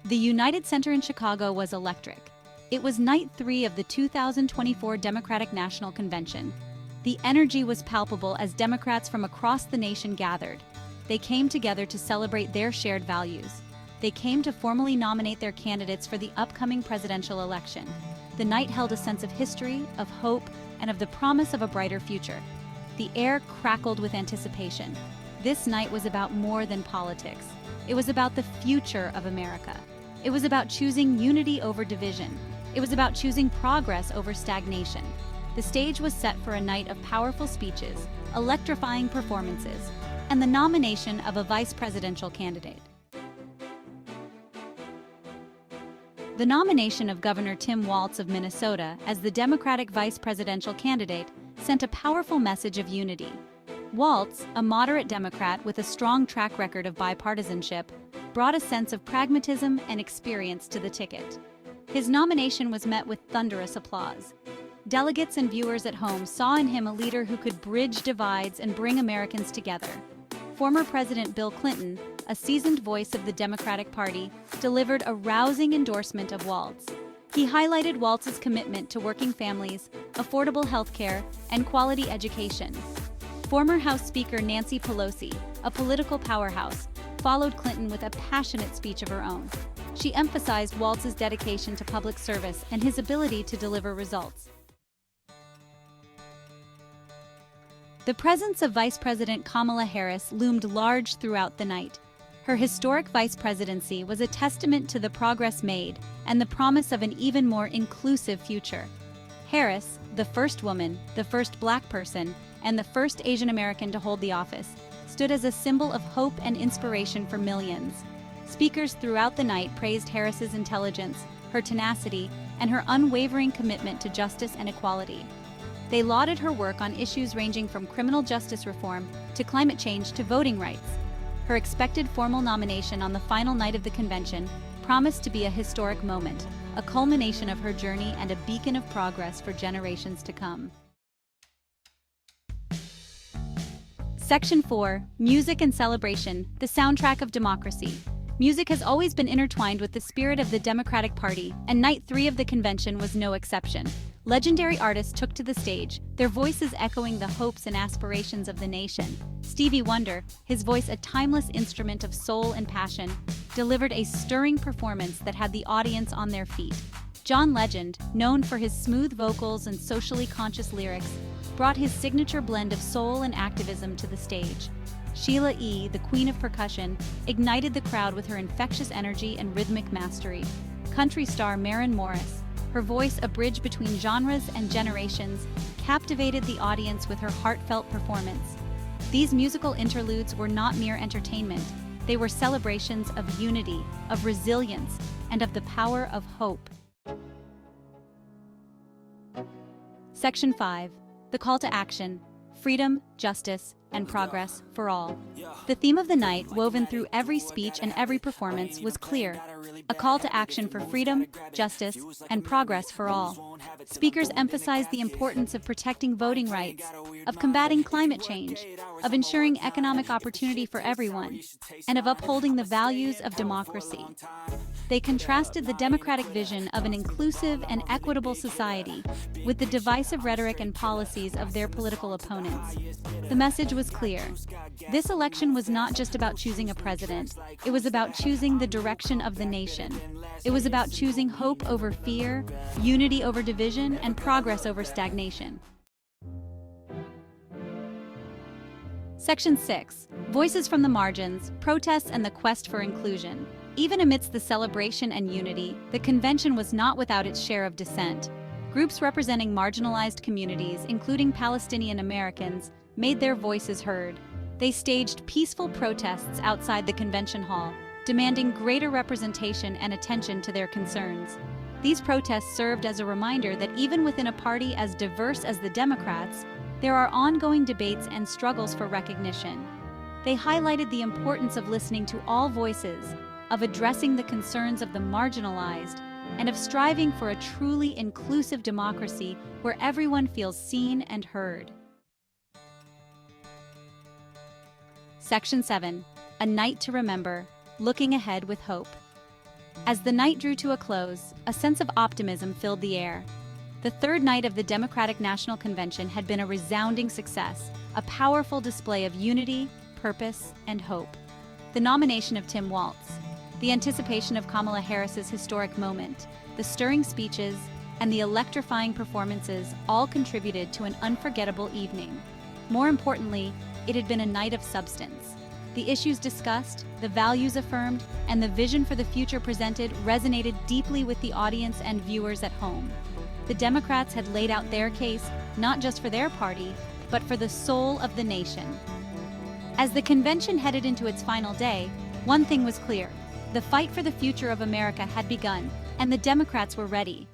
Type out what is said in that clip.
The United Center in Chicago was electric. It was night 3 of the 2024 Democratic National Convention. The energy was palpable as Democrats from across the nation gathered. They came together to celebrate their shared values. They came to formally nominate their candidates for the upcoming presidential election. The night held a sense of history, of hope, and of the promise of a brighter future. The air crackled with anticipation. This night was about more than politics. It was about the future of America. It was about choosing unity over division. It was about choosing progress over stagnation. The stage was set for a night of powerful speeches, electrifying performances, and the nomination of a vice presidential candidate. The nomination of Governor Tim Walz of Minnesota as the Democratic vice presidential candidate sent a powerful message of unity. Walz, a moderate Democrat with a strong track record of bipartisanship, brought a sense of pragmatism and experience to the ticket. His nomination was met with thunderous applause. Delegates and viewers at home saw in him a leader who could bridge divides and bring Americans together. Former President Bill Clinton, a seasoned voice of the Democratic Party, delivered a rousing endorsement of Walz. He highlighted Walz's commitment to working families, affordable health care, and quality education. Former House Speaker Nancy Pelosi, a political powerhouse, followed Clinton with a passionate speech of her own. She emphasized Walz's dedication to public service and his ability to deliver results. The presence of Vice President Kamala Harris loomed large throughout the night. Her historic vice presidency was a testament to the progress made and the promise of an even more inclusive future. Harris, the first woman, the first Black person, and the first Asian American to hold the office, stood as a symbol of hope and inspiration for millions. Speakers throughout the night praised Harris's intelligence, her tenacity, and her unwavering commitment to justice and equality. They lauded her work on issues ranging from criminal justice reform to climate change to voting rights. Her expected formal nomination on the final night of the convention promised to be a historic moment, a culmination of her journey and a beacon of progress for generations to come. Section 4. Music and Celebration, the soundtrack of democracy. Music has always been intertwined with the spirit of the Democratic Party, and Night 3 of the convention was no exception. Legendary artists took to the stage, their voices echoing the hopes and aspirations of the nation. Stevie Wonder, his voice a timeless instrument of soul and passion, delivered a stirring performance that had the audience on their feet. John Legend, known for his smooth vocals and socially conscious lyrics, brought his signature blend of soul and activism to the stage. Sheila E., the queen of percussion, ignited the crowd with her infectious energy and rhythmic mastery. Country star Maren Morris, her voice a bridge between genres and generations, captivated the audience with her heartfelt performance. These musical interludes were not mere entertainment. They were celebrations of unity, of resilience, and of the power of hope. Section 5. The Call to Action: Freedom, Justice, and Progress for All. The theme of the night, woven through every speech and every performance, was clear: a call to action for freedom, justice, and progress for all. Speakers emphasized the importance of protecting voting rights, of combating climate change, of ensuring economic opportunity for everyone, and of upholding the values of democracy. They contrasted the democratic vision of an inclusive and equitable society with the divisive rhetoric and policies of their political opponents. The message was clear. This election was not just about choosing a president. It was about choosing the direction of the nation. It was about choosing hope over fear, unity over division, and progress over stagnation. Section 6. Voices from the Margins, Protests and the Quest for Inclusion. Even amidst the celebration and unity, the convention was not without its share of dissent. Groups representing marginalized communities, including Palestinian Americans, made their voices heard. They staged peaceful protests outside the convention hall, demanding greater representation and attention to their concerns. These protests served as a reminder that even within a party as diverse as the Democrats, there are ongoing debates and struggles for recognition. They highlighted the importance of listening to all voices, of addressing the concerns of the marginalized, and of striving for a truly inclusive democracy where everyone feels seen and heard. Section 7. A Night to Remember, Looking Ahead with Hope. As the night drew to a close, a sense of optimism filled the air. The third night of the Democratic National Convention had been a resounding success, a powerful display of unity, purpose, and hope. The nomination of Tim Walz, the anticipation of Kamala Harris's historic moment, the stirring speeches, and the electrifying performances all contributed to an unforgettable evening. More importantly, it had been a night of substance. The issues discussed, the values affirmed, and the vision for the future presented resonated deeply with the audience and viewers at home. The Democrats had laid out their case not just for their party, but for the soul of the nation. As the convention headed into its final day, one thing was clear: the fight for the future of America had begun, and the Democrats were ready.